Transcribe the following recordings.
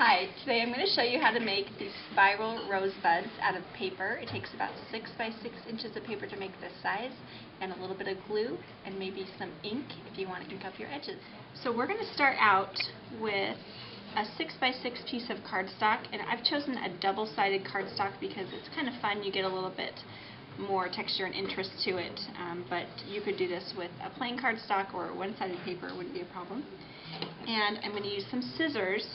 Hi, today I'm going to show you how to make these spiral rosebuds out of paper. It takes about 6 by 6 inches of paper to make this size, and a little bit of glue, and maybe some ink if you want to ink up your edges. So we're going to start out with a 6 by 6 piece of cardstock, and I've chosen a double-sided cardstock because it's kind of fun. You get a little bit more texture and interest to it, but you could do this with a plain cardstock or one-sided paper. It wouldn't be a problem. And I'm going to use some scissors,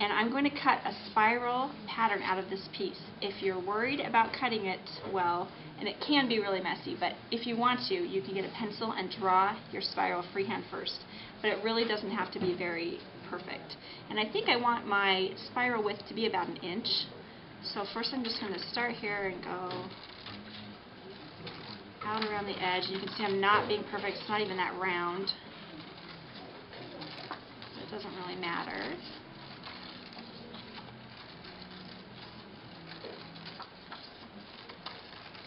and I'm going to cut a spiral pattern out of this piece. If you're worried about cutting it well, and it can be really messy, but if you want to, you can get a pencil and draw your spiral freehand first. But it really doesn't have to be very perfect. And I think I want my spiral width to be about 1 inch. So first I'm just going to start here and go out around the edge. You can see I'm not being perfect. It's not even that round. It doesn't really matter.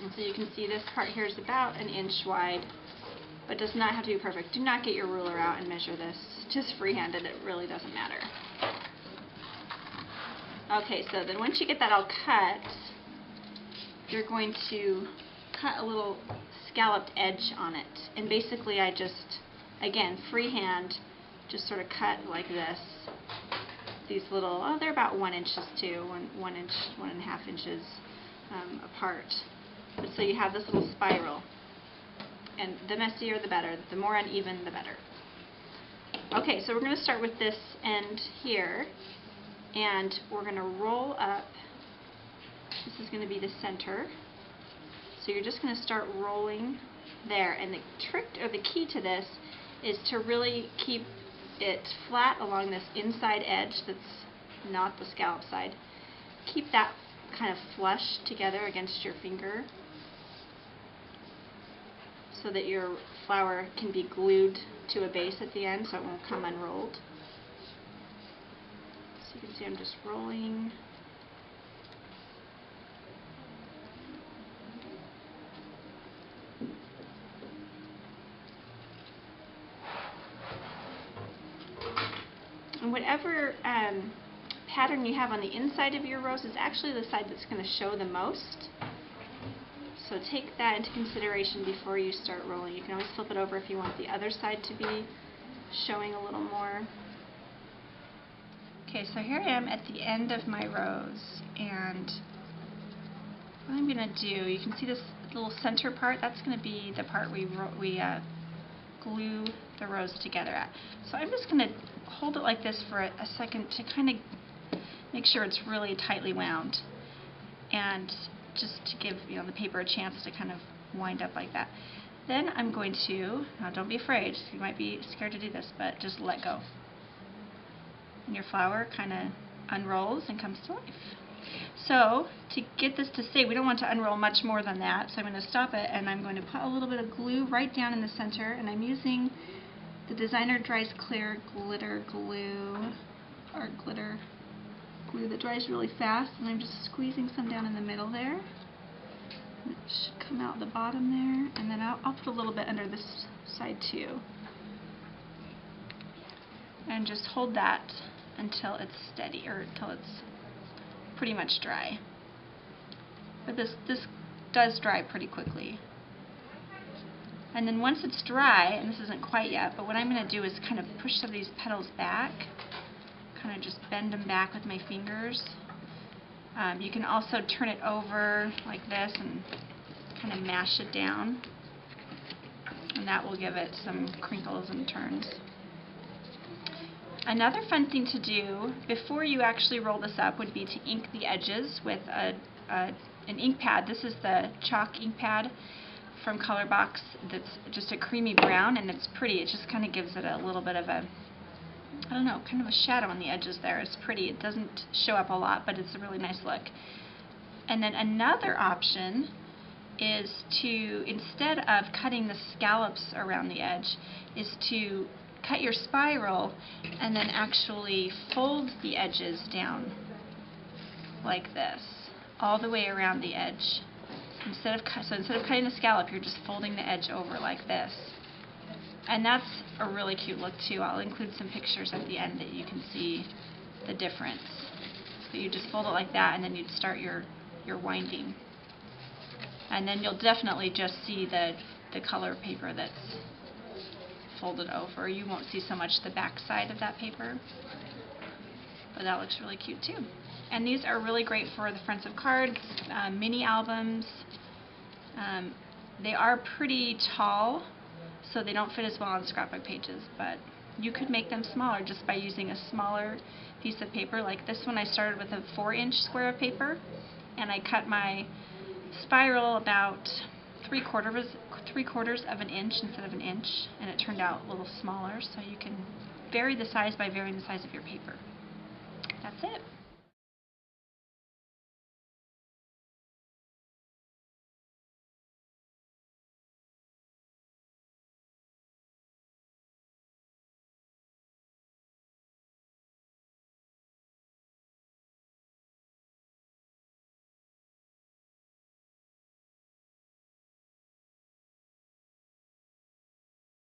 And so you can see this part here is about 1 inch wide, but does not have to be perfect. Do not get your ruler out and measure this. Just freehanded, it really doesn't matter. Okay, so then once you get that all cut, you're going to cut a little scalloped edge on it. And basically I just, again, freehand, just sort of cut like this. These little, oh, they're about 1 inch too, 1 inch, 1.5 inches apart. But so you have this little spiral, and the messier the better, the more uneven the better. Okay, so we're going to start with this end here, and we're going to roll up. This is going to be the center. So you're just going to start rolling there, and the trick or the key to this is to really keep it flat along this inside edge that's not the scallop side. Keep that kind of flush together against your finger so that your flower can be glued to a base at the end so it won't come unrolled. So you can see I'm just rolling. And whatever pattern you have on the inside of your rose is actually the side that's going to show the most. So take that into consideration before you start rolling. You can always flip it over if you want the other side to be showing a little more. Okay, so here I am at the end of my rose, and what I'm going to do, you can see this little center part, that's going to be the part we glue the rose together at. So I'm just going to hold it like this for a second to kind of make sure it's really tightly wound, and just to give the paper a chance to kind of wind up like that. Then I'm going to, now don't be afraid, you might be scared to do this, but just let go. And your flower kind of unrolls and comes to life. So to get this to stay, we don't want to unroll much more than that, so I'm going to stop it, and I'm going to put a little bit of glue right down in the center, and I'm using the Designer Dries Clear glitter glue, or glitter glue that dries really fast, and I'm just squeezing some down in the middle there. It should come out the bottom there, and then I'll put a little bit under this side too. And just hold that until it's steady, or until it's pretty much dry. But this does dry pretty quickly. And then once it's dry, and this isn't quite yet, but what I'm going to do is kind of push some of these petals back, kind of just bend them back with my fingers. You can also turn it over like this and kind of mash it down, and that will give it some crinkles and turns. Another fun thing to do before you actually roll this up would be to ink the edges with an ink pad. This is the chalk ink pad from Colorbox that's just a creamy brown, and it's pretty. It just kind of gives it a little bit of a, I don't know, kind of a shadow on the edges there. It's pretty. It doesn't show up a lot, but it's a really nice look. And then another option is to, instead of cutting the scallops around the edge, is to cut your spiral and then actually fold the edges down like this, all the way around the edge. Instead of cutting the scallop, you're just folding the edge over like this. And that's a really cute look too. I'll include some pictures at the end that you can see the difference. So you just fold it like that, and then you'd start your winding. And then you'll definitely just see the color paper that's folded over. You won't see so much the back side of that paper. But that looks really cute too. And these are really great for the fronts of cards, mini albums. They are pretty tall, so they don't fit as well on scrapbook pages, but you could make them smaller just by using a smaller piece of paper. Like this one, I started with a 4-inch square of paper, and I cut my spiral about 3/4 of an inch instead of an inch, and it turned out a little smaller. So you can vary the size by varying the size of your paper. That's it.